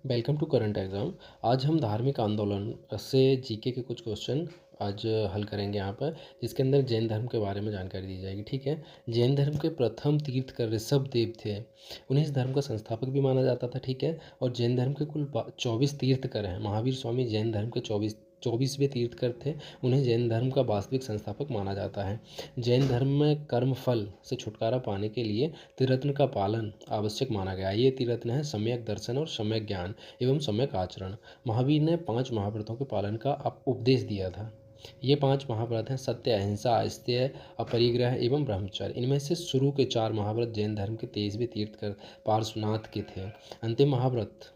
Welcome to current exam. आज हम धार्मिक आंदोलन से जीके के कुछ क्वेश्चन आज हल करेंगे यहाँ पर, जिसके अंदर जैन धर्म के बारे में जानकारी दी जाएगी। ठीक है। जैन धर्म के प्रथम तीर्थकर ऋषभदेव थे। उन्हें इस धर्म का संस्थापक भी माना जाता था। ठीक है। और जैन धर्म के कुल 24 तीर्थकर हैं। महावीर स्वामी जैन धर्म के 24वें तीर्थकर थे। उन्हें जैन धर्म का वास्तविक संस्थापक माना जाता है। जैन धर्म में कर्म फल से छुटकारा पाने के लिए त्रिरत्न का पालन आवश्यक माना गया। ये त्रिरत्न है सम्यक दर्शन और सम्यक ज्ञान एवं सम्यक आचरण। महावीर ने 5 महाव्रतों के पालन का उपदेश दिया था। ये 5 महाव्रत हैं सत्य, अहिंसा, अस्तेय, अपरिग्रह एवं ब्रह्मचर्य। इनमें से शुरू के 4 महाव्रत जैन धर्म के 23वें तीर्थकर पार्श्वनाथ के थे। अंतिम महाव्रत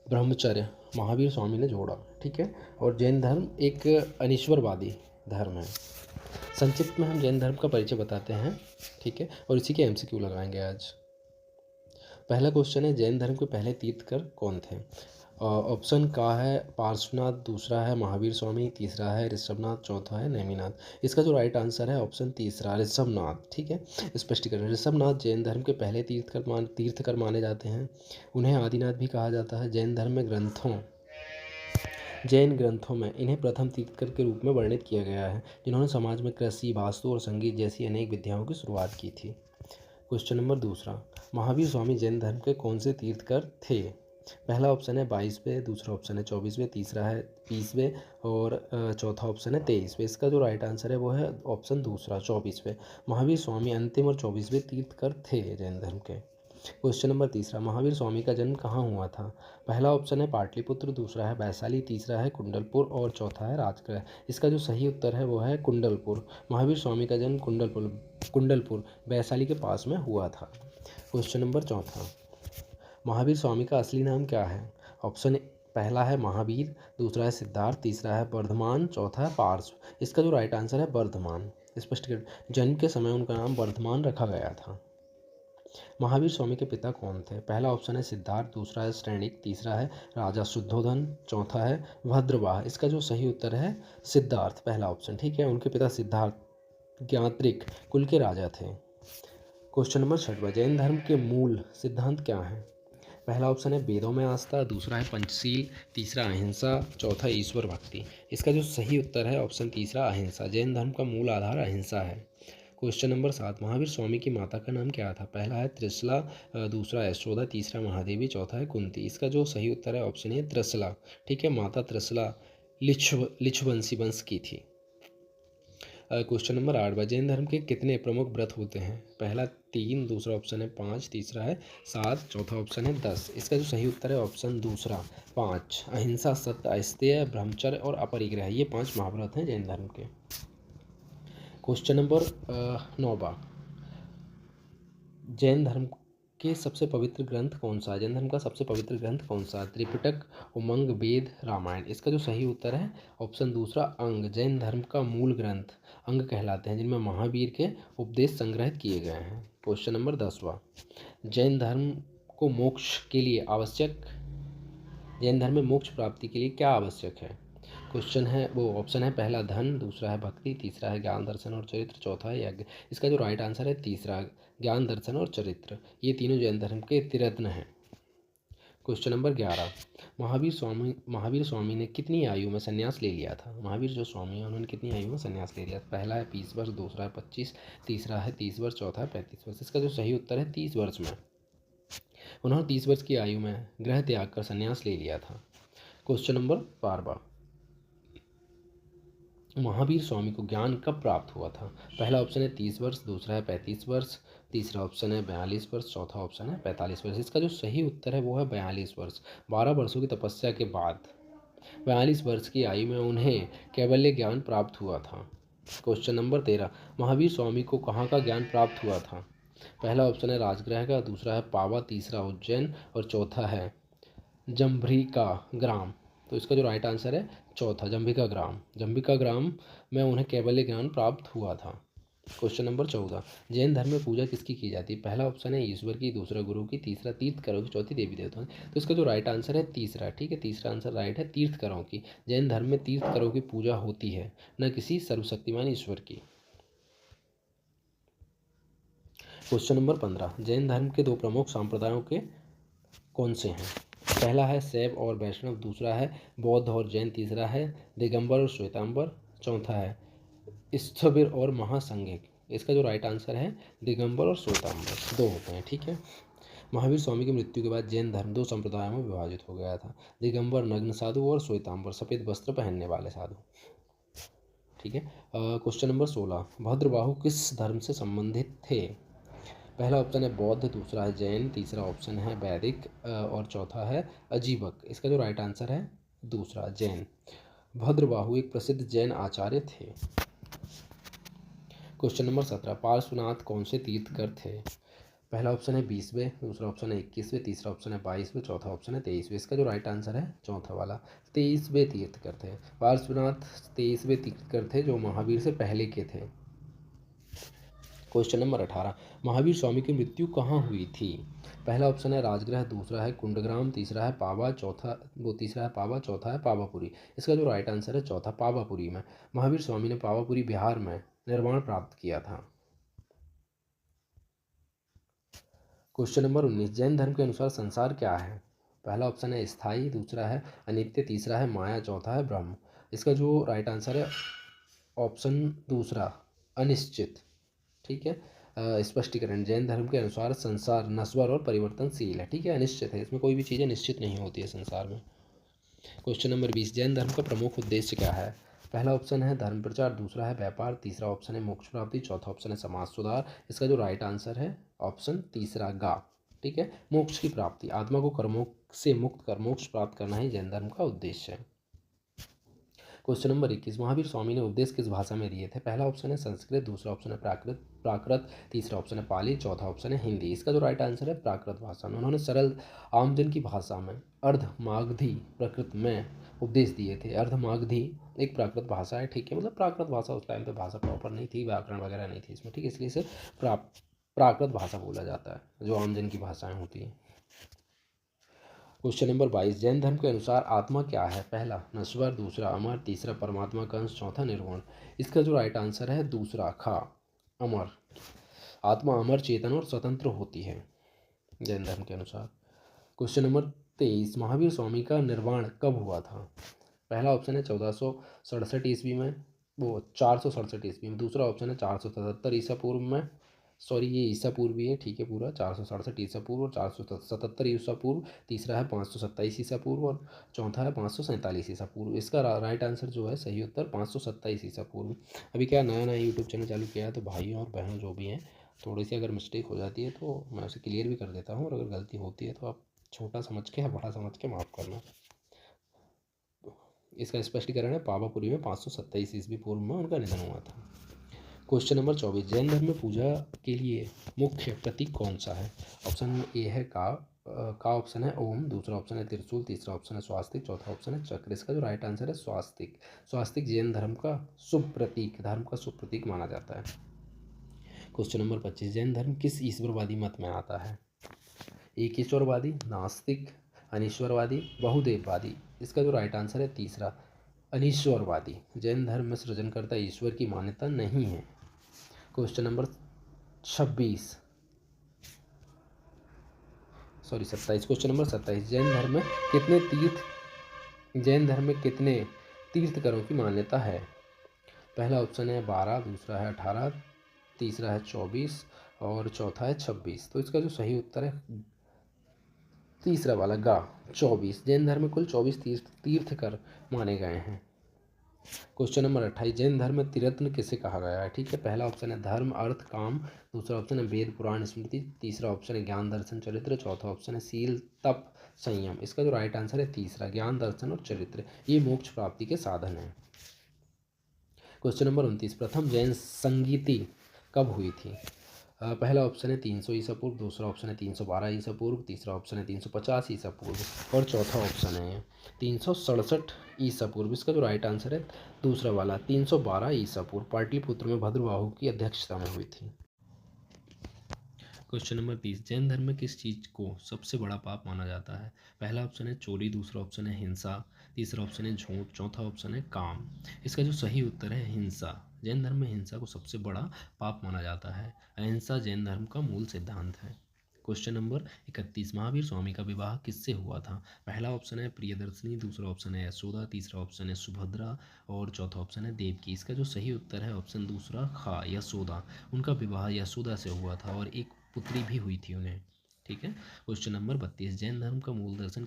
ब्रह्मचर्य महावीर स्वामी ने जोड़ा। ठीक है। और जैन धर्म एक अनीश्वरवादी धर्म है। संक्षिप्त में हम जैन धर्म का परिचय बताते हैं। ठीक है। और इसी के एमसीक्यू लगाएंगे आज। पहला क्वेश्चन है, जैन धर्म के पहले तीर्थकर कौन थे? ऑप्शन का है पार्श्वनाथ, दूसरा है महावीर स्वामी, तीसरा है ऋषभनाथ, चौथा है नेमिनाथ। इसका जो राइट आंसर है ऑप्शन तीसरा ऋषभनाथ। ठीक है। स्पष्टीकरण, ऋषभनाथ जैन धर्म के पहले तीर्थकर माने जाते हैं। उन्हें आदिनाथ भी कहा जाता है। जैन ग्रंथों में इन्हें प्रथम तीर्थकर के रूप में वर्णित किया गया है, जिन्होंने समाज में कृषि, वास्तु और संगीत जैसी अनेक विद्याओं की शुरुआत की थी। क्वेश्चन नंबर दूसरा, महावीर स्वामी जैन धर्म के कौन से तीर्थकर थे? पहला ऑप्शन है 22वें, दूसरा ऑप्शन है 24वें, तीसरा है 20वें और चौथा ऑप्शन है 23वें। इसका जो राइट आंसर है वो है ऑप्शन दूसरा 24वें। महावीर स्वामी अंतिम और 24वें तीर्थकर थे जैन धर्म के। क्वेश्चन नंबर तीसरा, महावीर स्वामी का जन्म कहाँ हुआ था? पहला ऑप्शन है पाटलिपुत्र, दूसरा है वैशाली, तीसरा है कुंडलपुर और चौथा है राजगृह। इसका जो सही उत्तर है वो है कुंडलपुर। महावीर स्वामी का जन्म कुंडलपुर वैशाली के पास में हुआ था। क्वेश्चन नंबर चौथा, महावीर स्वामी का असली नाम क्या है? ऑप्शन पहला है महावीर, दूसरा है सिद्धार्थ, तीसरा है वर्धमान, चौथा है पार्श्व। इसका जो राइट आंसर है वर्धमान। स्पष्टीकरण, जन्म के समय उनका नाम वर्धमान रखा गया था। महावीर स्वामी के पिता कौन थे? पहला ऑप्शन है सिद्धार्थ, दूसरा है श्रेणिक, तीसरा है राजा शुद्धोधन, चौथा है भद्रवाह। इसका जो सही उत्तर है सिद्धार्थ, पहला ऑप्शन। ठीक है। उनके पिता सिद्धार्थ ज्ञात्रिक कुल के राजा थे। क्वेश्चन नंबर छठवां, जैन धर्म के मूल सिद्धांत क्या हैं? पहला ऑप्शन है वेदों में आस्था, दूसरा है पंचशील, तीसरा अहिंसा, चौथा ईश्वर भक्ति। इसका जो सही उत्तर है ऑप्शन तीसरा अहिंसा। जैन धर्म का मूल आधार अहिंसा है। क्वेश्चन नंबर 7, महावीर स्वामी की माता का नाम क्या था? पहला है त्रिशला, दूसरा यशोदा, तीसरा महादेवी, चौथा है कुंती। इसका जो सही उत्तर है ऑप्शन ए त्रिशला। ठीक है। माता त्रिशला लिच्छवंशी वंश की थी। क्वेश्चन नंबर 8, जैन धर्म के कितने प्रमुख व्रत होते हैं? पहला 3, दूसरा ऑप्शन है 5, तीसरा है 7, चौथा ऑप्शन है 10। इसका जो सही उत्तर है ऑप्शन दूसरा 5। अहिंसा, सत्य, अस्तेय, ब्रह्मचर्य और अपरिग्रह, ये 5 महाव्रत हैं जैन धर्म के। क्वेश्चन नंबर 9, जैन धर्म के सबसे पवित्र ग्रंथ कौन सा है? जैन धर्म का सबसे पवित्र ग्रंथ कौन सा? त्रिपिटक, उमंग, वेद, रामायण। इसका जो सही उत्तर है ऑप्शन दूसरा अंग। जैन धर्म का मूल ग्रंथ अंग कहलाते हैं, जिनमें महावीर के उपदेश संग्रहित किए गए हैं। क्वेश्चन नंबर 10, जैन धर्म को मोक्ष के लिए आवश्यक जैन धर्म में मोक्ष प्राप्ति के लिए क्या आवश्यक है? क्वेश्चन है वो ऑप्शन है पहला धन, दूसरा है भक्ति, तीसरा है ज्ञान दर्शन और चरित्र, चौथा है यज्ञ। इसका जो राइट आंसर है तीसरा ज्ञान दर्शन और चरित्र। ये तीनों जैन धर्म के त्रिरत्न हैं। क्वेश्चन नंबर 11, महावीर स्वामी ने कितनी आयु में संन्यास ले लिया था? महावीर जो स्वामी है उन्होंने कितनी आयु में संन्यास ले लिया था? पहला है 20 वर्ष, दूसरा है 25, तीसरा है 30 वर्ष, चौथा है 35 वर्ष। इसका जो सही उत्तर है 30 वर्ष में। उन्होंने 30 वर्ष की आयु में गृह त्याग कर संन्यास ले लिया था। क्वेश्चन नंबर 12, महावीर स्वामी को ज्ञान कब प्राप्त हुआ था? पहला ऑप्शन है 30 वर्ष, दूसरा है 35 वर्ष, तीसरा ऑप्शन है 42 वर्ष, चौथा ऑप्शन है 45 वर्ष। इसका जो सही उत्तर है वो है 42 वर्ष। 12 वर्षों की तपस्या के बाद 42 वर्ष की आयु में उन्हें कैवल्य ज्ञान प्राप्त हुआ था। क्वेश्चन नंबर 13, महावीर स्वामी को कहाँ का ज्ञान प्राप्त हुआ था? पहला ऑप्शन है राजगृह का, दूसरा है पावा, तीसरा उज्जैन और चौथा है जम्भरिका ग्राम। तो इसका जो राइट आंसर है चौथा जम्बिका ग्राम में उन्हें कैवल्य ज्ञान प्राप्त हुआ था। क्वेश्चन नंबर 14, जैन धर्म में पूजा किसकी की जाती है? पहला ऑप्शन है ईश्वर की, दूसरा गुरु की, तीसरा तीर्थकरों की, चौथी देवी देवताओं की। तो इसका जो राइट आंसर है तीसरा। ठीक है। तीसरा आंसर राइट है, तीर्थकरों की। जैन धर्म में तीर्थकरों की पूजा होती है, न किसी सर्वशक्तिमान ईश्वर की। क्वेश्चन नंबर 15, जैन धर्म के 2 प्रमुख संप्रदायों के कौन से हैं? पहला है शैव और वैष्णव, दूसरा है बौद्ध और जैन, तीसरा है दिगंबर और श्वेतांबर, चौथा है स्थविर और महासंघिक। इसका जो राइट आंसर है दिगंबर और श्वेतांबर, दो होते हैं, ठीक है। महावीर स्वामी की मृत्यु के बाद जैन धर्म दो संप्रदायों में विभाजित हो गया था, दिगंबर नग्न साधु और श्वेतांबर सफेद वस्त्र पहनने वाले साधु, ठीक है। क्वेश्चन नंबर 16, भद्रबाहु किस धर्म से संबंधित थे? पहला ऑप्शन है बौद्ध, दूसरा है जैन, तीसरा ऑप्शन है वैदिक और चौथा है अजीबक। इसका जो राइट आंसर है दूसरा जैन। भद्रबाहु एक प्रसिद्ध जैन आचार्य थे। क्वेश्चन नंबर 17, पार्श्वनाथ कौन से तीर्थकर थे? पहला ऑप्शन है 20वें, दूसरा ऑप्शन है 21वें, तीसरा ऑप्शन है 22वें, चौथा ऑप्शन है 23वें। इसका जो राइट आंसर है चौथा वाला 23वें तीर्थकर थे। पार्श्वनाथ 23वें तीर्थकर थे जो महावीर से पहले के थे। क्वेश्चन नंबर 18, महावीर स्वामी की मृत्यु कहाँ हुई थी? पहला ऑप्शन है राजगृह, दूसरा है कुंडग्राम, तीसरा है पावा, तीसरा है पावा, चौथा है पावापुरी। इसका जो राइट आंसर है चौथा पावापुरी में। महावीर स्वामी ने पावापुरी बिहार में निर्वाण प्राप्त किया था। क्वेश्चन नंबर 19, जैन धर्म के अनुसार संसार क्या है? पहला ऑप्शन है स्थायी, दूसरा है अनित्य, तीसरा है माया, चौथा है ब्रह्म। इसका जो राइट आंसर है ऑप्शन दूसरा अनिश्चित, ठीक है। स्पष्टीकरण, जैन धर्म के अनुसार संसार नश्वर और परिवर्तनशील है, ठीक है, अनिश्चित है, इसमें कोई भी चीज़ें निश्चित नहीं होती है संसार में। क्वेश्चन नंबर 20, जैन धर्म का प्रमुख उद्देश्य क्या है? पहला ऑप्शन है धर्म प्रचार, दूसरा है व्यापार, तीसरा ऑप्शन है मोक्ष प्राप्ति, चौथा ऑप्शन है समाज सुधार। इसका जो राइट आंसर है ऑप्शन तीसरा गा, ठीक है, मोक्ष की प्राप्ति, आत्मा को कर्मों से मुक्त कर मोक्ष प्राप्त करना ही जैन धर्म का उद्देश्य है। क्वेश्चन नंबर 21, महावीर स्वामी ने उपदेश किस भाषा में दिए थे? पहला ऑप्शन है संस्कृत, दूसरा ऑप्शन है प्राकृत, तीसरा ऑप्शन है पाली, चौथा ऑप्शन है हिंदी। इसका जो राइट आंसर है प्राकृत भाषा में। उन्होंने सरल आमजन की भाषा में अर्धमागधी प्राकृत में उपदेश दिए थे। अर्धमागधी एक प्राकृत भाषा है, ठीक है, मतलब प्राकृत भाषा उस टाइम पे भाषा प्रॉपर नहीं थी, व्याकरण वगैरह नहीं थी इसमें, ठीक है, इसलिए इसे प्राकृत भाषा बोला जाता है जो आमजन की भाषाएं होती हैं। क्वेश्चन नंबर 22, जैन धर्म के अनुसार आत्मा क्या है? पहला नश्वर, दूसरा अमर, तीसरा परमात्मा का अंश, चौथा निर्गुण। इसका जो राइट आंसर है दूसरा खा, अमर। आत्मा अमर, चेतन और स्वतंत्र होती है जैन धर्म के अनुसार। क्वेश्चन नंबर 23, महावीर स्वामी का निर्वाण कब हुआ था? पहला ऑप्शन है 1467 ईस्वी में, वो 467 ईस्वी में, दूसरा ऑप्शन है 477 ईसा पूर्व में, सॉरी ये ईसा पूर्व भी है, ठीक है, पूरा 467 ईसा पूर्व और 477 ईसा पूर्व, तीसरा है 527 ईसा पूर्व और चौथा है 547 ईसा पूर्व। इसका राइट आंसर जो है सही उत्तर 527 ईसा पूर्व। अभी क्या नया नया यूट्यूब चैनल चालू किया है, तो भाइयों और बहनों जो भी हैं, थोड़ी सी अगर मिस्टेक हो जाती है तो मैं उसे क्लियर भी कर देता हूँ, और अगर गलती होती है तो आप छोटा समझ के या बड़ा समझ के माफ़ करना। इसका स्पष्टीकरण है पावापुरी में 527 ईस्वी पूर्व में उनका निधन हुआ था। क्वेश्चन नंबर 24, जैन धर्म में पूजा के लिए मुख्य प्रतीक कौन सा है? ऑप्शन ए है का ऑप्शन है ओम, दूसरा ऑप्शन है त्रिशूल, तीसरा ऑप्शन है स्वास्तिक, चौथा ऑप्शन है चक्र। इसका जो राइट आंसर है स्वास्तिक। स्वास्तिक जैन धर्म का शुभ प्रतीक माना जाता है। क्वेश्चन नंबर 25, जैन धर्म किस ईश्वरवादी मत में आता है? एक ईश्वरवादी, नास्तिक, अनीश्वरवादी, बहुदेववादी। इसका जो राइट आंसर है तीसरा अनीश्वरवादी। जैन धर्म में सृजनकर्ता ईश्वर की मान्यता नहीं है। Question number 27, question number 27, Jain धर्म में कितने तीर्थकरों की मान्यता है? पहला ऑप्शन है 12, दूसरा है 18, तीसरा है 24 और चौथा है 26। तो इसका जो सही उत्तर है तीसरा वाला गा, 24। जैन धर्म में कुल 24 तीर्थकर माने गए हैं। क्वेश्चन नंबर 28, जैन धर्म में त्रिरत्न किसे कहा गया है? ठीक है, पहला ऑप्शन है धर्म, अर्थ, काम, दूसरा ऑप्शन है वेद, पुराण, स्मृति, तीसरा ऑप्शन है ज्ञान, दर्शन, चरित्र, चौथा ऑप्शन है शील, तप, संयम। इसका जो राइट आंसर है तीसरा ज्ञान, दर्शन और चरित्र, ये मोक्ष प्राप्ति के साधन हैं। क्वेश्चन नंबर 29, प्रथम जैन संगीति कब हुई थी? पहला ऑप्शन है 300 ईसा पूर्व, दूसरा ऑप्शन है 312 ईसा पूर्व, तीसरा ऑप्शन है 350 ईसा पूर्व और चौथा ऑप्शन है 367 ईसा पूर्व। इसका जो राइट आंसर है दूसरा वाला 312 ईसा पूर्व। पाटलिपुत्र में भद्रबाहु की अध्यक्षता में हुई थी। क्वेश्चन नंबर 30, जैन धर्म में किस चीज़ को सबसे बड़ा पाप माना जाता है? पहला ऑप्शन है चोरी, दूसरा ऑप्शन है हिंसा, तीसरा ऑप्शन है झूठ, चौथा ऑप्शन है काम। इसका जो सही उत्तर है हिंसा। जैन धर्म में हिंसा को सबसे बड़ा पाप माना जाता है। अहिंसा जैन धर्म का मूल सिद्धांत है। क्वेश्चन नंबर 31, महावीर स्वामी का विवाह किससे हुआ था? पहला ऑप्शन है प्रियदर्शनी, दूसरा ऑप्शन है यशोदा, तीसरा ऑप्शन है सुभद्रा और चौथा ऑप्शन है देवकी। इसका जो सही उत्तर है ऑप्शन दूसरा खा, यशोदा। उनका विवाह यशोदा से हुआ था और एक पुत्री भी हुई थी उन्हें। ठीक है। क्वेश्चन नंबर 32, जैन धर्म का मूल दर्शन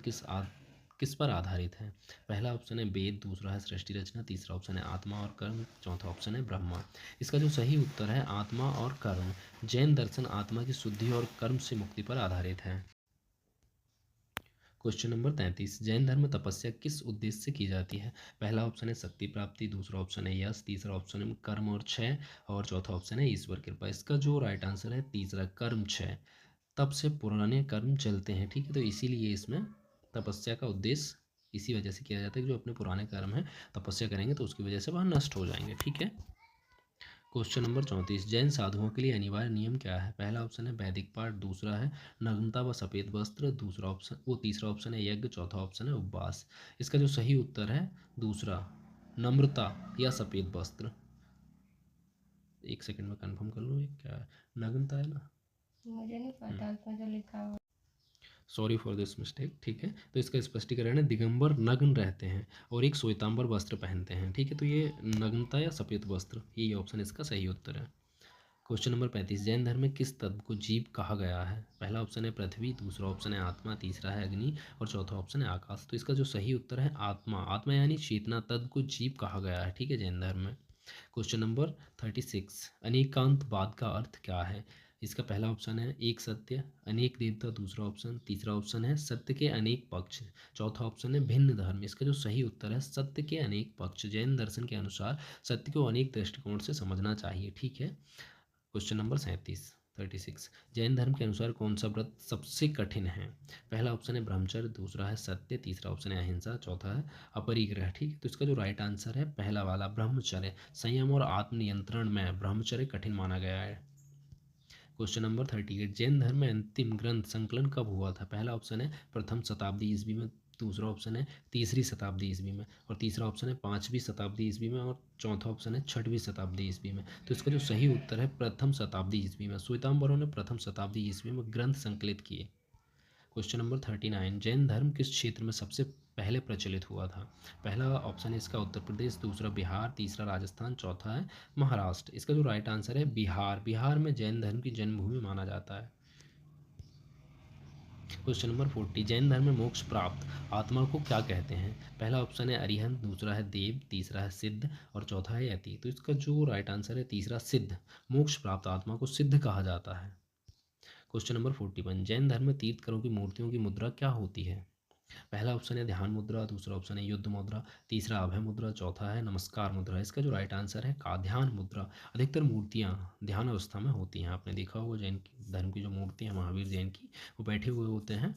किस पर आधारित है? पहला ऑप्शन है वेद, दूसरा है सृष्टि रचना, तीसरा ऑप्शन है आत्मा और कर्म, चौथा ऑप्शन है ब्रह्मा। इसका जो सही उत्तर है आत्मा और कर्म। जैन दर्शन आत्मा की शुद्धि और कर्म से मुक्ति पर आधारित है। क्वेश्चन नंबर 33, जैन धर्म में तपस्या किस उद्देश्य से की जाती है? पहला ऑप्शन है शक्ति प्राप्ति, दूसरा ऑप्शन है यश, तीसरा ऑप्शन है कर्म और क्षय और चौथा ऑप्शन है ईश्वर कृपा। इसका जो राइट आंसर है तीसरा, कर्म क्षय। तब से पुराने कर्म चलते हैं। ठीक है, तो इसीलिए इसमें तपस्या का उद्देश्य इसी वजह से किया जाता है कि जो अपने पुराने कर्म हैं तपस्या करेंगे तो उसकी वजह से वह नष्ट हो जाएंगे। ठीक है। क्वेश्चन नंबर 34, जैन साधुओं के लिए अनिवार्य नियम क्या है? पहला ऑप्शन है वैदिक पाठ, दूसरा है नग्नता व सफ़ेद वस्त्र, तीसरा ऑप्शन है यज्ञ, चौथा ऑप्शन है उपवास। इसका जो सही उत्तर है दूसरा, नम्रता या सफ़ेद वस्त्र। एक सेकंड में कंफर्म कर लो ये क्या है, नग्नता है ना? मुझे नहीं पता उसमें जो लिखा हुआ। Sorry for this mistake. ठीक है, तो इसका स्पष्टीकरण है दिगंबर नग्न रहते हैं और एक श्वेतांबर वस्त्र पहनते हैं। ठीक है, तो ये नग्नता या सफ़ेद वस्त्र, ये ऑप्शन इसका सही उत्तर है। क्वेश्चन नंबर 35, जैन धर्म में किस तत्व को जीव कहा गया है? पहला ऑप्शन है पृथ्वी, दूसरा ऑप्शन है आत्मा, तीसरा है अग्नि और चौथा ऑप्शन है आकाश। तो इसका जो सही उत्तर है आत्मा। आत्मा यानी चेतना तत्व को जीव कहा गया है। ठीक है, जैन धर्म में। क्वेश्चन नंबर 36, अनेकांतवाद का अर्थ क्या है? इसका पहला ऑप्शन है एक सत्य, अनेक देवता, दूसरा ऑप्शन, तीसरा ऑप्शन है सत्य के अनेक पक्ष, चौथा ऑप्शन है भिन्न धर्म। इसका जो सही उत्तर है सत्य के अनेक पक्ष। जैन दर्शन के अनुसार सत्य को अनेक दृष्टिकोण से समझना चाहिए। ठीक है। क्वेश्चन नंबर 36, जैन धर्म के अनुसार कौन सा व्रत सबसे कठिन है? पहला ऑप्शन है ब्रह्मचर्य, दूसरा है सत्य, तीसरा ऑप्शन है अहिंसा, चौथा है अपरिग्रह। ठीक है, तो इसका जो राइट आंसर है पहला वाला ब्रह्मचर्य। संयम और आत्मनियंत्रण में ब्रह्मचर्य कठिन माना गया है। क्वेश्चन नंबर 38, जैन धर्म में अंतिम ग्रंथ संकलन कब हुआ था? पहला ऑप्शन है प्रथम शताब्दी ईस्वी में, दूसरा ऑप्शन है तीसरी शताब्दी ईस्वी में और तीसरा ऑप्शन है 5वीं शताब्दी ईस्वी में और चौथा ऑप्शन है 6वीं शताब्दी ईस्वी में। तो इसका जो सही उत्तर है प्रथम शताब्दी ईस्वी में। श्वेतांबरों ने प्रथम शताब्दी ईस्वी में ग्रंथ संकलित किए। क्वेश्चन नंबर 39, जैन धर्म किस क्षेत्र में सबसे पहले प्रचलित हुआ था? पहला ऑप्शन है इसका उत्तर प्रदेश, दूसरा बिहार, तीसरा राजस्थान, चौथा है महाराष्ट्र। इसका जो राइट आंसर है बिहार। बिहार में जैन धर्म की जन्मभूमि माना जाता है। क्वेश्चन नंबर 40, जैन धर्म में मोक्ष प्राप्त आत्मा को क्या कहते हैं? पहला ऑप्शन है अरिहंत, दूसरा है देव, तीसरा है सिद्ध और चौथा है यति। तो इसका जो राइट आंसर है तीसरा, सिद्ध। मोक्ष प्राप्त आत्मा को सिद्ध कहा जाता है। क्वेश्चन नंबर 41, जैन धर्म में तीर्थंकरों की मूर्तियों की मुद्रा क्या होती है? पहला ऑप्शन है ध्यान मुद्रा, दूसरा ऑप्शन है युद्ध मुद्रा, तीसरा अभय मुद्रा, चौथा है नमस्कार मुद्रा। इसका जो राइट आंसर है का ध्यान मुद्रा। अधिकतर मूर्तियाँ ध्यान अवस्था में होती हैं। आपने देखा होगा जैन धर्म की जो मूर्तियाँ महावीर जैन की, वो बैठे हुए होते हैं।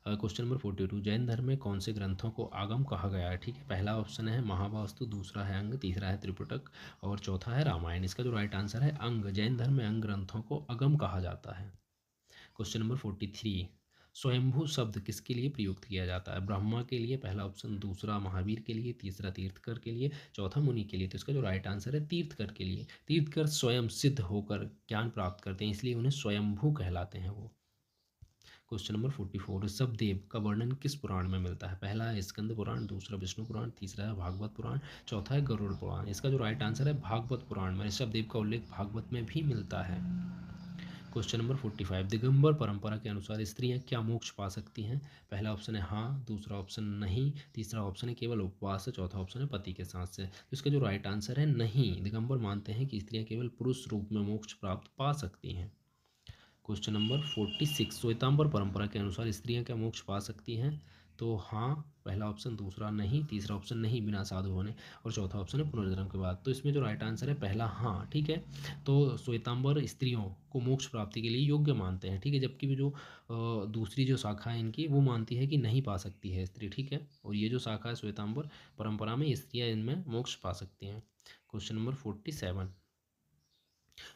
क्वेश्चन नंबर 42, जैन धर्म में कौन से ग्रंथों को आगम कहा गया है? ठीक है, पहला ऑप्शन है महावास्तु, दूसरा है अंग, तीसरा है त्रिपिटक और चौथा है रामायण। इसका जो राइट आंसर है अंग। जैन धर्म में अंग ग्रंथों को अगम कहा जाता है। क्वेश्चन नंबर 43, स्वयंभू शब्द किसके लिए प्रयुक्त किया जाता है? ब्रह्मा के लिए पहला ऑप्शन, दूसरा महावीर के लिए, तीसरा तीर्थकर के लिए, चौथा मुनि के लिए। तो इसका जो राइट आंसर है तीर्थकर के लिए। तीर्थकर स्वयं सिद्ध होकर ज्ञान प्राप्त करते हैं, इसलिए उन्हें स्वयंभू कहलाते हैं वो। क्वेश्चन नंबर 44, ऋषभदेव का वर्णन किस पुराण में मिलता है? पहला है स्कंद पुराण, दूसरा विष्णु पुराण, तीसरा है भागवत पुराण, चौथा है गरुड़ पुराण। इसका जो राइट आंसर है भागवत पुराण में। ऋषभदेव का उल्लेख भागवत में भी मिलता है। क्वेश्चन नंबर 45, दिगंबर परंपरा के अनुसार स्त्रियां क्या मोक्ष पा सकती हैं? पहला ऑप्शन है हाँ, दूसरा ऑप्शन नहीं, तीसरा ऑप्शन है केवल उपवास, चौथा ऑप्शन है पति के साथ से। तो इसका जो राइट आंसर है नहीं। दिगंबर मानते हैं कि स्त्रियां केवल पुरुष रूप में मोक्ष प्राप्त पा सकती हैं। क्वेश्चन नंबर 46, श्वेतांबर परंपरा के अनुसार स्त्रियां क्या मोक्ष पा सकती हैं? तो हाँ पहला ऑप्शन, दूसरा नहीं, तीसरा ऑप्शन नहीं बिना साधु होने और चौथा ऑप्शन है पुनर्जन्म के बाद। तो इसमें जो राइट आंसर है पहला हाँ। ठीक है, तो श्वेतांबर स्त्रियों को मोक्ष प्राप्ति के लिए योग्य मानते हैं। ठीक है, जबकि जो दूसरी जो शाखा है इनकी वो मानती है कि नहीं पा सकती है स्त्री। ठीक है, और ये जो शाखा है श्वेतांबर परंपरा में स्त्रियाँ इनमें मोक्ष पा सकती हैं। क्वेश्चन नंबर 47,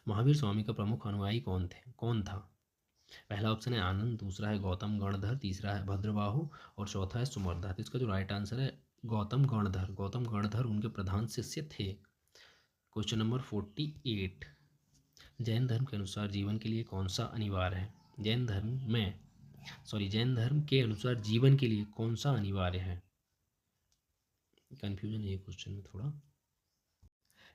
महावीर स्वामी का प्रमुख अनुयायी कौन था? पहला ऑप्शन है आनंद, दूसरा है गौतम गणधर, तीसरा है भद्रबाहु और चौथा है सुमर्दा। तो इसका जो राइट आंसर है गौतम गणधर। गौतम गणधर उनके प्रधान शिष्य थे। क्वेश्चन नंबर 48, जैन धर्म के अनुसार जीवन के लिए कौन सा अनिवार्य है? जैन धर्म के अनुसार जीवन के लिए कौन सा अनिवार्य है? कंफ्यूजन है ये क्वेश्चन में थोड़ा।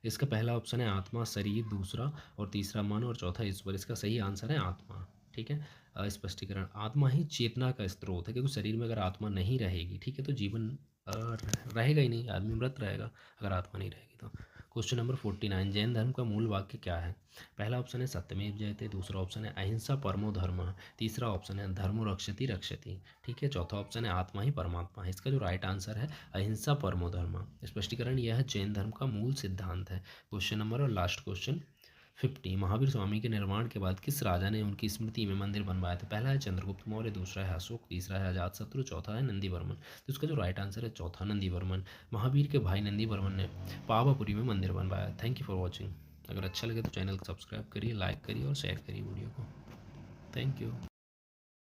इसका पहला ऑप्शन है आत्मा, शरीर दूसरा, और तीसरा मन, और चौथा ईश्वर। इसका सही आंसर है आत्मा। ठीक है। स्पष्टीकरण, आत्मा ही चेतना का स्रोत है, क्योंकि शरीर में अगर आत्मा नहीं रहेगी, ठीक है, तो जीवन रहेगा ही नहीं, आदमी मृत रहेगा अगर आत्मा नहीं रहेगी तो। क्वेश्चन नंबर 49, जैन धर्म का मूल वाक्य क्या है? पहला ऑप्शन है सत्यमेव जयते, दूसरा ऑप्शन है अहिंसा परमो धर्म, तीसरा ऑप्शन है धर्मो रक्षति रक्षति, ठीक है, चौथा ऑप्शन है आत्मा ही परमात्मा है। इसका जो राइट आंसर है अहिंसा परमो धर्म। स्पष्टीकरण, यह जैन धर्म का मूल सिद्धांत है। क्वेश्चन नंबर और लास्ट क्वेश्चन 50, महावीर स्वामी के निर्माण के बाद किस राजा ने उनकी स्मृति में मंदिर बनवाया था? पहला है चंद्रगुप्त मौर्य, दूसरा है अशोक, तीसरा है अजातशत्रु, चौथा है नंदीवर्मन। तो इसका जो राइट आंसर है चौथा, नंदीवर्मन। महावीर के भाई नंदीवर्मन ने पावापुरी में मंदिर बनवाया। Thank you for watching. अगर अच्छा लगे तो चैनल को सब्सक्राइब करिए, लाइक करिए और शेयर करिए वीडियो को। Thank you.